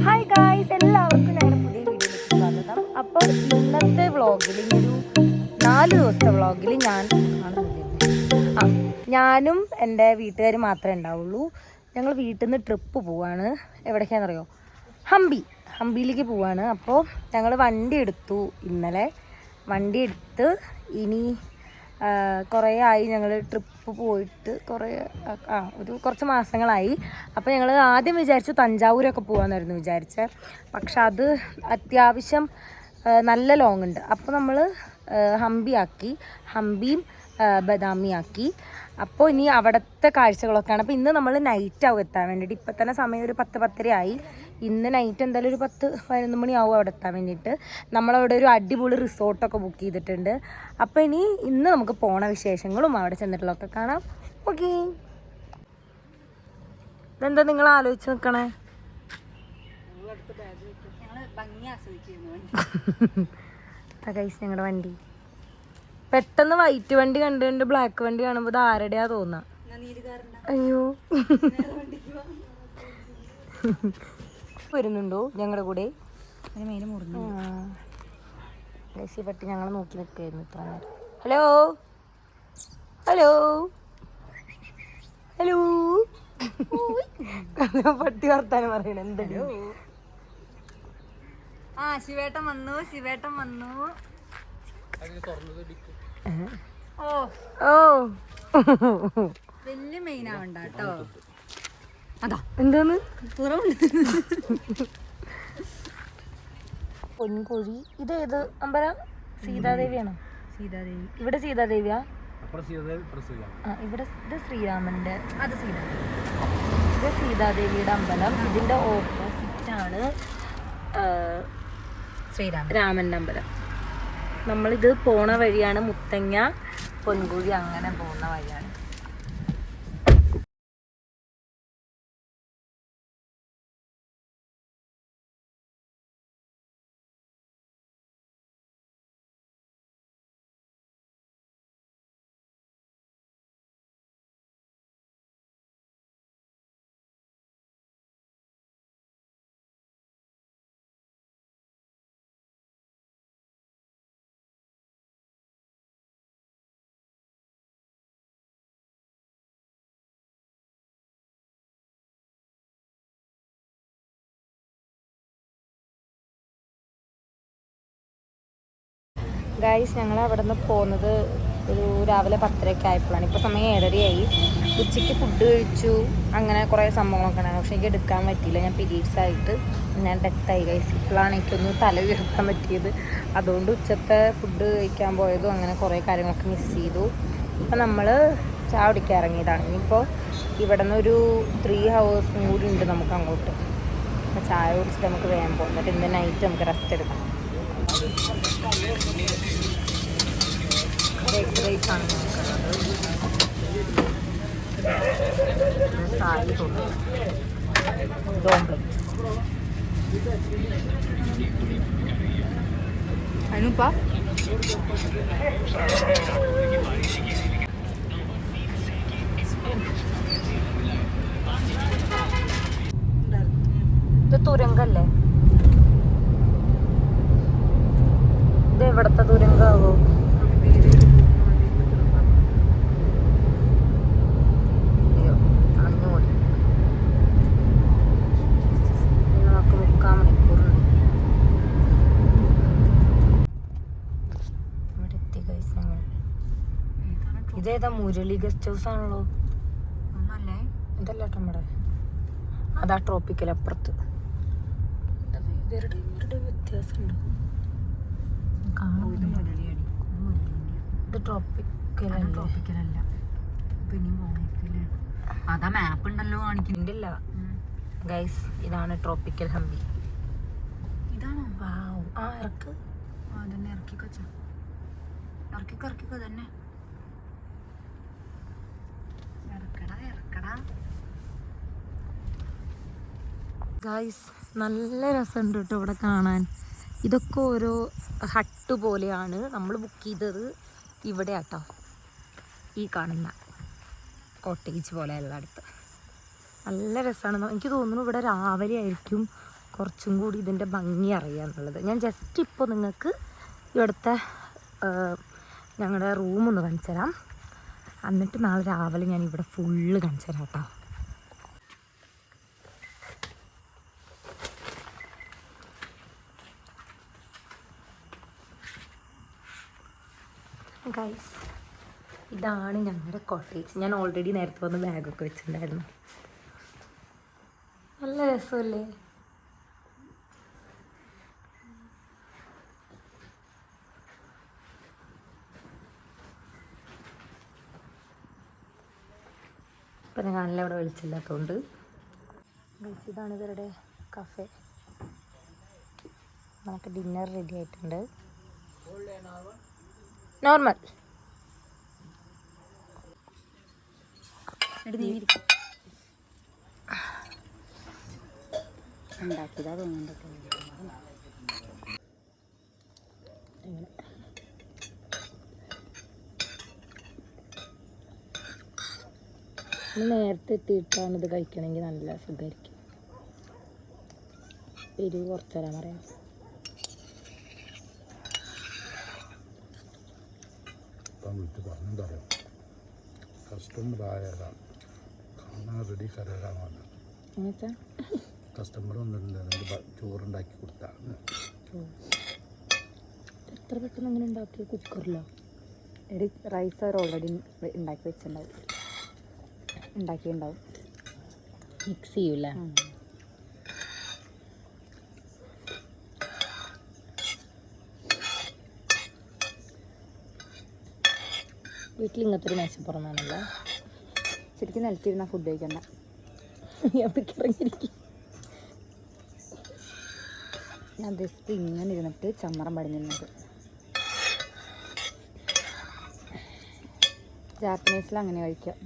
Hi guys, എല്ലാവർക്കും ഞങ്ങളുടെ പുതിയ വീഡിയോയിലേക്ക് സ്വാഗതം. അപ്പോൾ ഇന്നത്തെ വ്ളോഗിൽ ഒരു 4 ദിവസത്തെ വ്ളോഗിൽ ഞാനും എൻ്റെ വീട്ടുകാരും മാത്രമേ ഉണ്ടാവുള്ളൂ. ഞങ്ങൾ വീട്ടിൽ നിന്ന് ട്രിപ്പ് പോവാണ്. എവിടേക്കാണെന്നറിയോ? ഹംപിയിലേക്ക് പോവാണ്. അപ്പോൾ ഞങ്ങൾ വണ്ടി എടുത്തു ഇന്നലെ. വണ്ടി എടുത്ത് ഇനി കുറേ ആയി ഞങ്ങൾ ട്രിപ്പ് പോയിട്ട് കുറച്ച് മാസങ്ങളായി. അപ്പോൾ ഞങ്ങൾ ആദ്യം വിചാരിച്ചു തഞ്ചാവൂരൊക്കെ പോകാമെന്നായിരുന്നു വിചാരിച്ചത്. പക്ഷെ അത് അത്യാവശ്യം നല്ല ലോങ് ഉണ്ട്. അപ്പോൾ നമ്മൾ ഹംപിയും ബദാമിയാക്കി. അപ്പോൾ ഇനി അവിടുത്തെ കാഴ്ചകളൊക്കെയാണ്. അപ്പോൾ ഇന്ന് നമ്മൾ നൈറ്റ് ആവും എത്താൻ വേണ്ടിയിട്ട്. ഇപ്പം തന്നെ സമയം ഒരു 10-10:30 ആയി. ഇന്ന് നൈറ്റ് എന്തായാലും ഒരു 10-11 മണിയാവും അവിടെ എത്താൻ വേണ്ടിയിട്ട്. നമ്മളവിടെ ഒരു അടിപൊളി റിസോർട്ടൊക്കെ ബുക്ക് ചെയ്തിട്ടുണ്ട്. അപ്പോൾ ഇന്ന് നമുക്ക് പോണ വിശേഷങ്ങളും അവിടെ ചെന്നിട്ടുള്ളതൊക്കെ കാണാം. ഓക്കെ, ഇതെന്താ നിങ്ങൾ ആലോചിച്ച് നിൽക്കണേ? ഞങ്ങളുടെ വണ്ടി പെട്ടെന്ന് വൈറ്റ് വണ്ടി കണ്ടുകൊണ്ട് ബ്ലാക്ക് വണ്ടി കാണുമ്പോൾ ഇത് ആരുടെയാ തോന്നാ? അയ്യോ, വരുന്നുണ്ടോ ഞങ്ങളുടെ കൂടെ? പട്ടി ഞങ്ങൾ നോക്കി നിൽക്കായിരുന്നു ഇത്ര നേരം. ഹലോ ഹലോ ഹലോ പട്ടി വർത്താനം പറയണ എന്തോ? ശിവേട്ടൻ വന്നു. വലിയ മെയിൻ ആവണ്ട കേട്ടോ. അതാ എന്താന്ന് പൊൻകോഴി. ഇതേത് അമ്പല? സീതാദേവിയാണോ? സീതാദേവി. ഇവിടെ സീതാദേവിയാ? ഇവിടെ ഇത് ശ്രീരാമന്റെ. അത് ഇത് സീതാദേവിയുടെ അമ്പലം. ഇതിന്റെ ഓപ്പോസിറ്റ് ആണ് രാമന്റെ അമ്പലം. നമ്മളിത് പോണ വഴിയാണ് മുത്തങ്ങ, പൊൻകുഴി അങ്ങനെ പോകുന്ന വഴിയാണ്. ഗൈസ്, ഞങ്ങൾ അവിടെ നിന്ന് പോകുന്നത് ഒരു രാവിലെ 10:30 ആയപ്പോഴാണ്. ഇപ്പോൾ സമയം 7:30 ഉച്ചയ്ക്ക് ഫുഡ് കഴിച്ചു. അങ്ങനെ കുറേ സംഭവങ്ങളൊക്കെ ഉണ്ടായിരുന്നു. പക്ഷേ എനിക്ക് എടുക്കാൻ പറ്റിയില്ല. ഞാൻ പീരീഡ്സ് ആയിട്ട് ഞാൻ ഡെത്തായി ഗൈസ്. ഇപ്പോഴാണ് എനിക്കൊന്ന് തല ഉയർത്താൻ പറ്റിയത്. അതുകൊണ്ട് ഉച്ചത്തെ ഫുഡ് കഴിക്കാൻ പോയതും അങ്ങനെ കുറേ കാര്യങ്ങളൊക്കെ മിസ് ചെയ്തു. അപ്പോൾ നമ്മൾ ചായ കുടിക്കാൻ ഇറങ്ങിയതാണ്. ഇനിയിപ്പോൾ ഇവിടെ നിന്നൊരു 3 hours കൂടി ഉണ്ട് നമുക്ക് അങ്ങോട്ട്. അപ്പോൾ ചായ കുടിച്ചിട്ട് നമുക്ക് വേഗം പോകും. എന്നിട്ട് ഇന്ന് നൈറ്റ് നമുക്ക് റെസ്റ്റ് എടുക്കാം. ആണ് സാരി തോന്നുന്നു. അനുപ്പാ ഇത് തുരങ്കല്ലേ? ഇത് എവിടത്തെ തുരങ്കാവോ? ഇതേതാ? മുരളി ഗസ്റ്റ് ഹൗസ് ആണല്ലോ. ഇതല്ല നമ്മുടെ അതാ ട്രോപ്പിക്കൽ അപ്പുറത്ത്. ഇവരുടെ വ്യത്യാസമുണ്ട്. ഇത് ട്രോപ്പിക്കലല്ല. അതാ മാപ്പ് ഉണ്ടല്ലോ കാണിക്കുന്നില്ല ഗൈസ്. ഇതാണ് ട്രോപ്പിക്കൽ ഹംപി. ഇതാണോ? ഇറക്ക്. അതന്നെ ഇറക്കിക്കോ തന്നെ. ഗൈസ്, നല്ല രസമുണ്ട് കേട്ടോ ഇവിടെ കാണാൻ. ഇതൊക്കെ ഓരോ ഹട്ട് പോലെയാണ്. നമ്മൾ ബുക്ക് ചെയ്തത് ഇവിടെ ആട്ടോ, ഈ കാണുന്ന കോട്ടേജ് പോലെ എല്ലായിടത്ത്. നല്ല രസമാണ്. എനിക്ക് തോന്നുന്നു ഇവിടെ രാവിലെ ആയിരിക്കും കുറച്ചും കൂടി ഇതിൻ്റെ ഭംഗി അറിയാമെന്നുള്ളത്. ഞാൻ ജസ്റ്റ് ഇപ്പോൾ നിങ്ങൾക്ക് ഇവിടുത്തെ ഞങ്ങളുടെ റൂമൊന്ന് കാണിച്ചു തരാം. എന്നിട്ട് നാളെ രാവിലെ ഞാൻ ഇവിടെ ഫുള്ള് കാണിച്ചു തരാം കേട്ടോ. ഗൈസ്, ഇതാണ് ഞങ്ങളുടെ കോട്ടേജ്. ഞാൻ ഓൾറെഡി നേരത്തെ വന്ന് ബാഗൊക്കെ വെച്ചിട്ടുണ്ടായിരുന്നു. നല്ല രസമല്ലേ? ഇപ്പം ഞാൻ കാണില്ല, ഇവിടെ വെളിച്ചില്ലാത്തതുകൊണ്ട്. ഗൈസ്, ഇതാണ് ഇവരുടെ കഫേ. നമുക്ക് ഡിന്നർ റെഡി ആയിട്ടുണ്ട്. നോർമൽ ഉണ്ടാക്കിയതാ തോന്നുന്നുണ്ട്. നേരത്തെ എത്തിയിട്ടാണ് ഇത് കഴിക്കണമെങ്കിൽ നല്ല സുഖമായിരിക്കും. എരിവ് കുറച്ച് തരാൻ പറയാം. കസ്റ്റമർ വന്നിട്ടുണ്ട്, ചോറുണ്ടാക്കി കൊടുത്താണ്. എത്ര പെട്ടെന്ന് അങ്ങനെ ഉണ്ടാക്കി? കുക്കറിലോ? എടി, റൈസ് അവർ ഓൾറെഡി ഉണ്ടാക്കിയിട്ടുണ്ടാവും. മിക്സ് ചെയ്യൂല. വീട്ടിൽ ഇങ്ങനത്തെ ഒരു മേശപ്പുറമാണല്ലോ. ശരിക്കും നിലത്തിരുന്ന ഫുഡ് കഴിക്കണ്ട. അവിടേക്ക് ഇറങ്ങിയിരിക്കും. ഞാൻ ജസ്റ്റ് ഇങ്ങനെ ഇരുന്നിട്ട് ചമ്മറം പടിഞ്ഞിരുന്നത്. ജാപ്പനീസിൽ അങ്ങനെ കഴിക്കാം.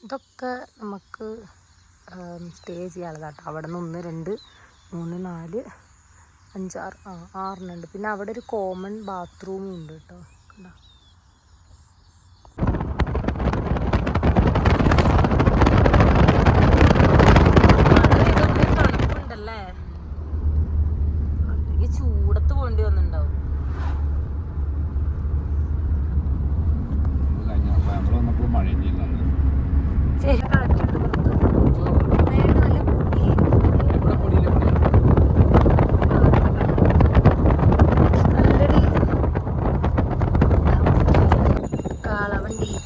ഇതൊക്കെ നമുക്ക് സ്റ്റേ ചെയ്യാനുള്ളതാട്ടോ. അവിടെ നിന്ന് 1 2 3 4 5 6 6 പിന്നെ അവിടെ ഒരു കോമൺ ബാത്റൂമും ഉണ്ട് കേട്ടോ. കണ്ടോ? തണുപ്പുണ്ടല്ലേ? അല്ലെങ്കിൽ ചൂടത്ത് പോകേണ്ടി വന്നിട്ടുണ്ടാവും. ശരി,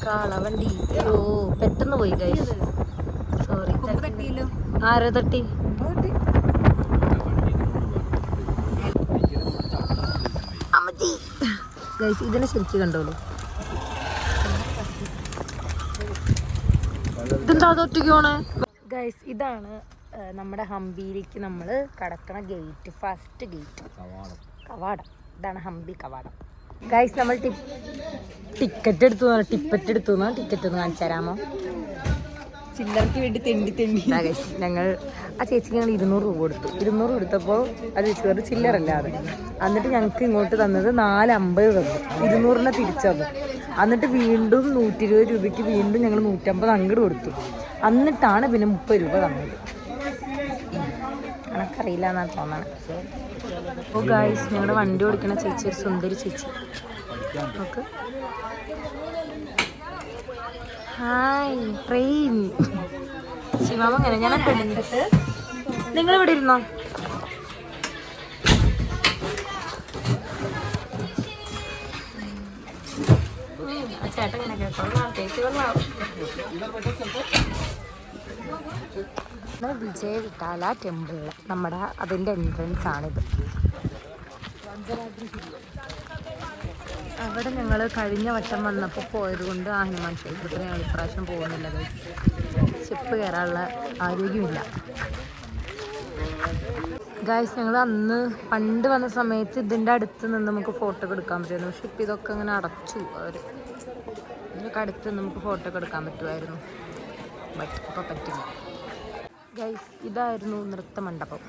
കാളവണ്ടി. അയ്യോ, പെട്ടെന്ന് പോയി ഗൈസ്. സോറി. ആരോ തട്ടി? ഗൈസ്, ഇതിനെ ശരിക്കും കണ്ടോളൂ. ഇതെന്താ ഒറ്റയ്ക്ക് പോണേ? ഗൈസ്, ഇതാണ് നമ്മുടെ ഹംപിയിലേക്ക് നമ്മൾ കടക്കണ ഗേറ്റ്. ഫസ്റ്റ് ഗേറ്റ്, കവാടം. ഇതാണ് ഹംപി കവാടം. ഗൈസ്, നമ്മൾ ടിക്കറ്റ് എടുത്തു ടിക്കറ്റ് ഒന്ന് കാണിച്ചു തരാമോ? ചില്ലറയ്ക്ക് വേണ്ടി തെണ്ടി ഗൈസ്, ഞങ്ങൾ ആ ചേച്ചിക്ക് ഞങ്ങൾ 200 രൂപ കൊടുത്തു. 200 കൊടുത്തപ്പോൾ ആ ചേച്ചി വേറെ ചില്ലറല്ലാതെ. എന്നിട്ട് ഞങ്ങൾക്ക് ഇങ്ങോട്ട് തന്നത് 450 തന്നു. 200നെ തിരിച്ചു തന്നു. എന്നിട്ട് വീണ്ടും 120 രൂപയ്ക്ക് വീണ്ടും ഞങ്ങൾ 150 അങ്ങോട്ട് കൊടുത്തു. എന്നിട്ടാണ് പിന്നെ 30 രൂപ തന്നത്. കണക്കറിയില്ല എന്നാണ് തോന്നണം. അപ്പോൾ ഗൈസ്, ഞങ്ങളുടെ വണ്ടി ഓടിക്കണ ചേച്ചി ഒരു സുന്ദരി ചേച്ചി. നമുക്ക് ഹായ് ട്രെയിൻ. ശിവാമ എങ്ങനെ? ഞാൻ പെണ്ണിട്ട് നിങ്ങളിവിടെ ഇരുന്നോ? ചേട്ടൻ ഇങ്ങനെ കേട്ടോ. ചേച്ചി കൊള്ളാം. വിജയ വിട്ടാല ടെമ്പിൾ, നമ്മുടെ അതിൻ്റെ എൻട്രൻസ് ആണിത്. അവിടെ ഞങ്ങൾ കഴിഞ്ഞ വട്ടം വന്നപ്പോൾ പോയത് കൊണ്ട് ആ ഹനുമാൻ ക്ഷേത്രത്തിന് ഞങ്ങൾ ഇപ്രാവശ്യം പോകുന്നില്ല. സ്റ്റെപ്പ് കയറാനുള്ള ആരോഗ്യമില്ല. ഗായ്സ്, ഞങ്ങൾ അന്ന് പണ്ട് വന്ന സമയത്ത് ഇതിൻ്റെ അടുത്ത് നിന്ന് നമുക്ക് ഫോട്ടോ ഒക്കെ എടുക്കാൻ പറ്റുമായിരുന്നു. പക്ഷെ ഇപ്പം ഇതൊക്കെ അങ്ങനെ അടച്ചു. അവർ ഇതിനൊക്കെ അടുത്ത് നമുക്ക് ഫോട്ടോ ഒക്കെ എടുക്കാൻ പറ്റുമായിരുന്നു. ബട്ട് ഇപ്പോൾ പറ്റില്ല. ഗൈസ്, ഇതായിരുന്നു നൃത്തമണ്ഡപം.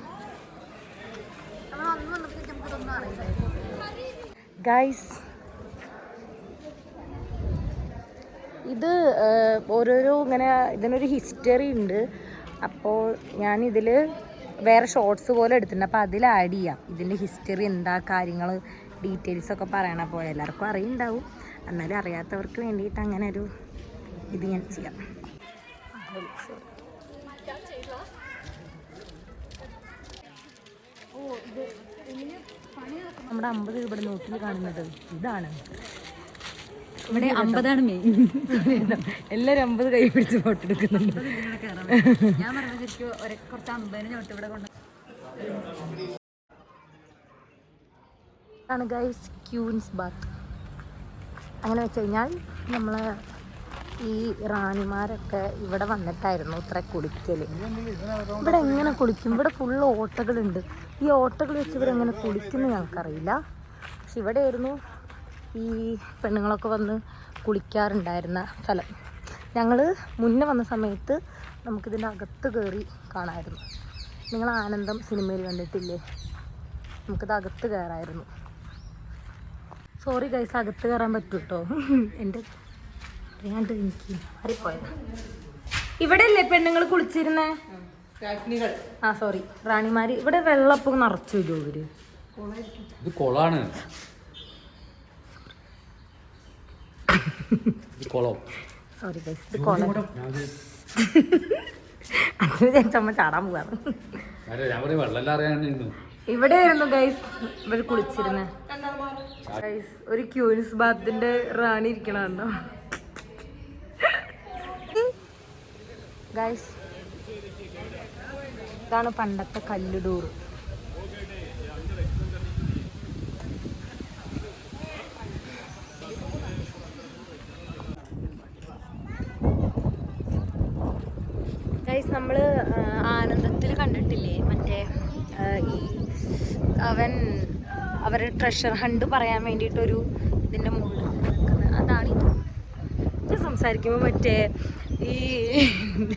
ഗൈസ്, ഇത് ഓരോരോ ഇങ്ങനെ ഇതിനൊരു ഹിസ്റ്ററി ഉണ്ട്. അപ്പോൾ ഞാനിതിൽ വേറെ ഷോർട്സ് പോലെ എടുത്തിട്ടുണ്ട്. അപ്പോൾ അതിൽ ആഡ് ചെയ്യാം ഇതിൻ്റെ ഹിസ്റ്ററി എന്താ കാര്യങ്ങൾ ഡീറ്റെയിൽസൊക്കെ പറയണം. അപ്പോൾ എല്ലാവർക്കും അറിയുന്നുണ്ടാവും, എന്നാലും അറിയാത്തവർക്ക് വേണ്ടിയിട്ട് അങ്ങനെ ഒരു ഇത് ഞാൻ ചെയ്യാം. നമ്മുടെ 50 രൂപയുടെ നോട്ടിൽ കാണുന്നത് ഇതാണ്. ഇവിടെ 50 മെയിൻ. എല്ലാവരും 50 കൈ പിടിച്ച് ഫോട്ടോ എടുക്കുന്നുണ്ട്. ഞാൻ പറഞ്ഞ ശരിക്കും കുറച്ച് 50 നോട്ട് ഇവിടെ കൊണ്ട് ആണ് ഗൈസ് ക്യൂൻസ് ബാത്ത്. അങ്ങനെ വെച്ച് കഴിഞ്ഞാൽ നമ്മൾ ഈ റാണിമാരൊക്കെ ഇവിടെ വന്നിട്ടായിരുന്നു ഇത്ര കുളിക്കൽ. ഇവിടെ എങ്ങനെ കുളിക്കും? ഇവിടെ ഫുള്ള് ഓട്ടകളുണ്ട്. ഈ ഓട്ടകൾ വെച്ച് ഇവരെങ്ങനെ കുളിക്കുന്നു ഞങ്ങൾക്കറിയില്ല. പക്ഷെ ഇവിടെയായിരുന്നു ഈ പെണ്ണുങ്ങളൊക്കെ വന്ന് കുളിക്കാറുണ്ടായിരുന്ന സ്ഥലം. ഞങ്ങൾ മുന്നേ വന്ന സമയത്ത് നമുക്കിതിൻ്റെ അകത്ത് കയറി കാണാമായിരുന്നു. നിങ്ങൾ ആനന്ദം സിനിമയിൽ കണ്ടിട്ടില്ലേ? നമുക്കിത് അകത്ത് കയറായിരുന്നു. സോറി ഗൈസ്, അകത്ത് കയറാൻ പറ്റും കേട്ടോ. എൻ്റെ അറിയാണ്ട് എനിക്ക് അറിപ്പോയത്. ഇവിടെ അല്ലേ പെണ്ണുങ്ങൾ കുളിച്ചിരുന്നേ? ആ സോറി, റാണിമാര്. ഇവിടെ വെള്ളപ്പം നിറച്ചു വരും ഇവര്. ഇത് കൊളാണ്. സോറി ഗൈസ്, ഇത് കൊളം. അത് വിചാരിച്ചമ്മ ചാടാൻ പോവാണ്. ഇവിടെ ആയിരുന്നു ഗൈസ് ഇവർ കുളിച്ചിരുന്നേ. ഗൈസ് ഒരു ക്യൂൻസ് ബാത്തിന്റെ റാണി ഇരിക്കണോ ഗൈസ്? ഇതാണ് പണ്ടത്തെ കല്ലുടൂർ. ഗൈസ് നമ്മൾ ആനന്ദത്തിൽ കണ്ടിട്ടില്ലേ മറ്റേ ഈ അവരുടെ ട്രഷർ ഹണ്ട് പറയാൻ വേണ്ടിയിട്ടൊരു ഇതിൻ്റെ മുകളിൽ നിൽക്കുന്നത്? അതാണിത്. ഇത് സംസാരിക്കുമ്പോൾ മറ്റേ ഈ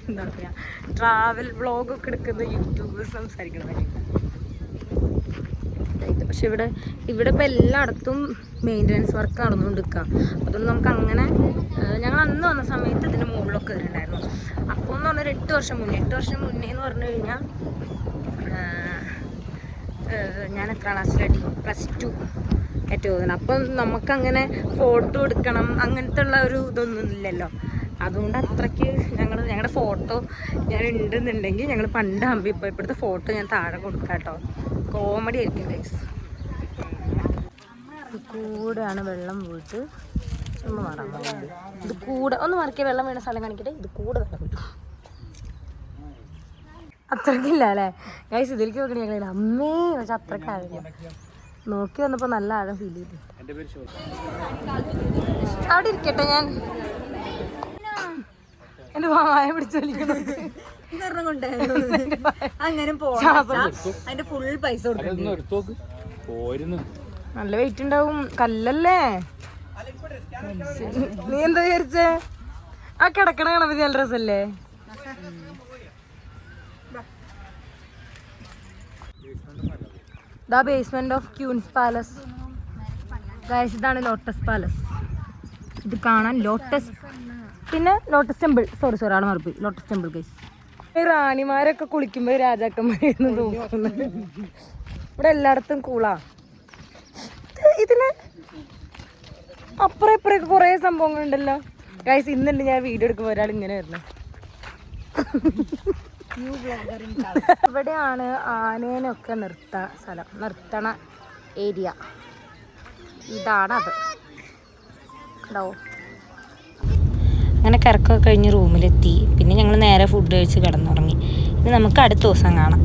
എന്താ പറയുക ട്രാവൽ വ്ളോഗൊക്കെ എടുക്കുന്ന യൂട്യൂബേഴ്സ് സംസാരിക്കണത്. പക്ഷെ ഇവിടെ ഇപ്പം എല്ലായിടത്തും മെയിൻ്റനൻസ് വർക്ക് നടന്നുകൊണ്ടിരിക്കുക. അതുകൊണ്ട് നമുക്ക് അങ്ങനെ ഞങ്ങൾ അന്ന് വന്ന സമയത്ത് ഇതിൻ്റെ മുകളിലൊക്കെ കയറിയിട്ടുണ്ടായിരുന്നു. അപ്പോൾ എന്ന് പറഞ്ഞാൽ 8 വർഷം മുന്നേ എന്ന് പറഞ്ഞു കഴിഞ്ഞാൽ ഞാൻ എത്ര ക്ലാസ്സിലായിട്ട് +2 ഏറ്റവും തോന്നുന്നു. അപ്പം നമുക്കങ്ങനെ ഫോട്ടോ എടുക്കണം അങ്ങനത്തെ ഉള്ള ഒരു ഇതൊന്നും ഇല്ലല്ലോ. അതുകൊണ്ട് അത്രയ്ക്ക് ഞങ്ങളുടെ ഫോട്ടോ ഞാൻ ഉണ്ടെന്നുണ്ടെങ്കിൽ ഞങ്ങൾ പണ്ട് അമ്പി ഇപ്പോൾ ഇപ്പോഴത്തെ ഫോട്ടോ ഞാൻ താഴെ കൊടുക്കാം കേട്ടോ. കോമഡി ആയിരിക്കും ഗൈസ്. ഇത് കൂടെയാണ് വെള്ളം വീട്ട് ഒന്ന് മാറാൻ പോകുന്നത്. ഇത് കൂടെ ഒന്ന് മറിക്കുക, വെള്ളം വീണ സ്ഥലം കാണിക്കട്ടെ. ഇത് കൂടെ വെള്ളം വീട്ടും അത്രയ്ക്കില്ല അല്ലേ ഗൈസ്? ഇതിലേക്ക് നോക്കണേ ഞങ്ങൾ അമ്മേ, പക്ഷെ അത്രയ്ക്ക് ആവില്ല. നോക്കി വന്നപ്പോൾ നല്ല ആഴം ഫീൽ ചെയ്തു. അവിടെ ഇരിക്കട്ടെ, ഞാൻ എന്റെ വായ പിടിച്ച് വലിക്കുന്നത് അങ്ങനെ അതിന്റെ ഫുൾ പൈസ കൊടുക്കും. നല്ല വെയിറ്റ് ഉണ്ടാവും, കല്ലല്ലേ? നീ എന്താ വിചാരിച്ചേ? ആ കിടക്കണ കണപ്പതി നല്ല രസല്ലേ? The basement of queen's palace guys. ഇതാണ് ലോട്ടസ് പാലസ്. ഇത് കാണാൻ ലോട്ടസ്, പിന്നെ ലോട്ടസ് ടെമ്പിൾ. സോറി ആളെ മറപ്പി. Lotus temple guys. ഈ റാണിമാരൊക്കെ കുളിക്കുമ്പോൾ രാജാക്കന്മാരെന്ന് നോക്കുന്നത്. ഇവിടെ എല്ലായിടത്തും കൂളാ. ഇതിന് അപ്പുറം ഇപ്പുറമൊക്കെ കുറേ സംഭവങ്ങളുണ്ടല്ലോ ഗൈസ്. ഇന്നുണ്ട് ഞാൻ വീഡിയോ എടുക്കുമ്പോൾ ഒരാൾ ഇങ്ങനെ വരുന്നത്. ഇവിടെയാണ് ആനേനൊക്കെ നിർത്തണ ഏരിയ. ഇതാണത്. ഉണ്ടാവും. അങ്ങനെ കറക്കമൊക്കെ കഴിഞ്ഞ് റൂമിലെത്തി. പിന്നെ ഞങ്ങൾ നേരെ ഫുഡ് കഴിച്ച് കിടന്നുറങ്ങി. ഇനി നമുക്ക് അടുത്ത ദിവസം കാണാം.